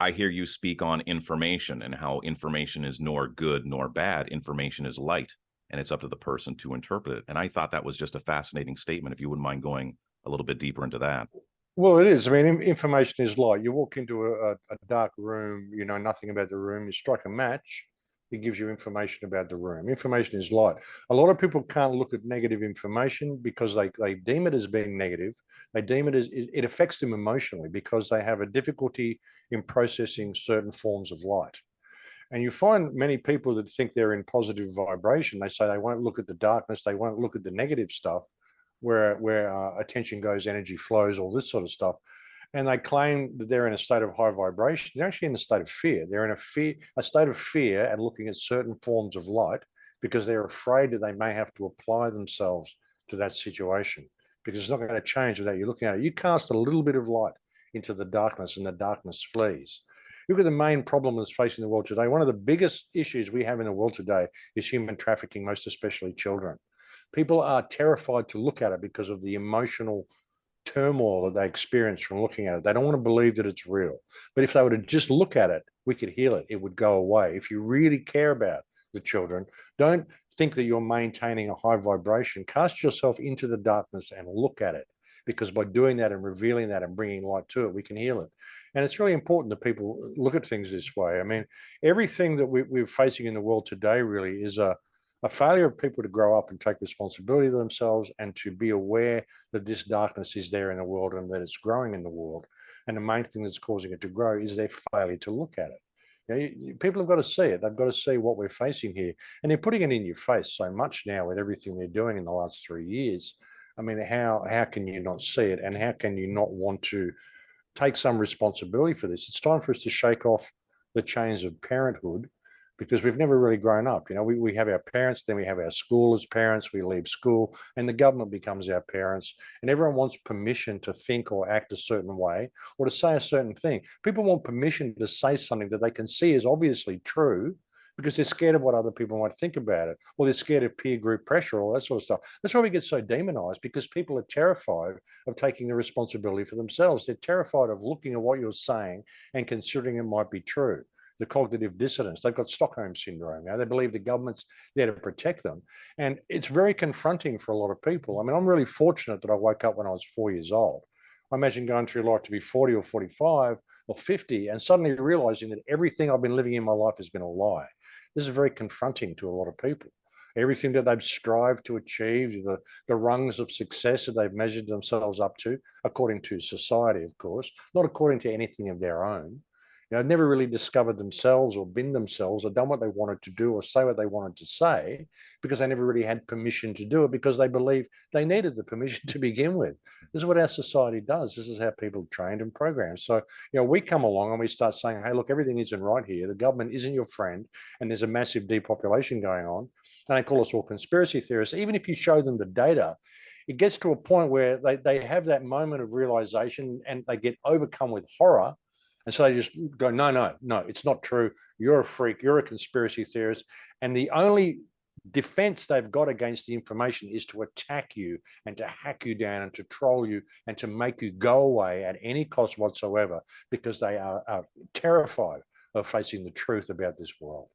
I hear you speak on information and how information is nor good nor bad. Information is light, and it's up to the person to interpret it. And I thought that was just a fascinating statement. If you wouldn't mind going a little bit deeper into that. Well, it is. I mean, information is light. You walk into a dark room, you know nothing about the room, you strike a match, it gives you information about the room. Information is light. A lot of people can't look at negative information because they deem it as being negative. They deem it as it affects them emotionally because they have a difficulty in processing certain forms of light. And you find many people that think they're in positive vibration. They say they won't look at the darkness, they won't look at the negative stuff, where attention goes, energy flows, all this sort of stuff. And they claim that they're in a state of high vibration. They're actually in a state of fear. They're in a state of fear and looking at certain forms of light because they're afraid that they may have to apply themselves to that situation because it's not going to change without you looking at it. You cast a little bit of light into the darkness and the darkness flees. Look at the main problem that's facing the world today. One of the biggest issues we have in the world today is human trafficking, most especially children. People are terrified to look at it because of the emotional turmoil that they experience from looking at it. They don't want to believe that it's real. But if they were to just look at it, we could heal it. It would go away. If you really care about the children, don't think that you're maintaining a high vibration. Cast yourself into the darkness and look at it. Because by doing that and revealing that and bringing light to it, we can heal it. And it's really important that people look at things this way. I mean, everything that we're facing in the world today really is a failure of people to grow up and take responsibility of themselves and to be aware that this darkness is there in the world and that it's growing in the world. And the main thing that's causing it to grow is their failure to look at it. People have got to see it. They've got to see what we're facing here. And they're putting it in your face so much now with everything they're doing in the last 3 years. I mean, how can you not see it? And how can you not want to take some responsibility for this? It's time for us to shake off the chains of parenthood because we've never really grown up. You know, we have our parents, then we have our school as parents, we leave school, and the government becomes our parents. And everyone wants permission to think or act a certain way or to say a certain thing. People want permission to say something that they can see is obviously true because they're scared of what other people might think about it, or they're scared of peer group pressure, all that sort of stuff. That's why we get so demonized because people are terrified of taking the responsibility for themselves. They're terrified of looking at what you're saying and considering it might be true. The cognitive dissonance. They've got Stockholm syndrome. You know, they believe the government's there to protect them. And it's very confronting for a lot of people. I mean, I'm really fortunate that I woke up when I was 4 years old. I imagine going through life to be 40 or 45 or 50 and suddenly realizing that everything I've been living in my life has been a lie. This is very confronting to a lot of people. Everything that they've strived to achieve, the rungs of success that they've measured themselves up to, according to society, of course, not according to anything of their own. You know, never really discovered themselves or been themselves or done what they wanted to do or say what they wanted to say because they never really had permission to do it because they believed they needed the permission to begin with. This is what our society does. This is how people are trained and programmed. So, you know, we come along and we start saying, hey, look, everything isn't right here. The government isn't your friend and there's a massive depopulation going on. And they call us all conspiracy theorists. Even if you show them the data, it gets to a point where they have that moment of realization and they get overcome with horror. And so they just go, no, no, no, it's not true. You're a freak. You're a conspiracy theorist. And the only defense they've got against the information is to attack you and to hack you down and to troll you and to make you go away at any cost whatsoever because they are terrified of facing the truth about this world.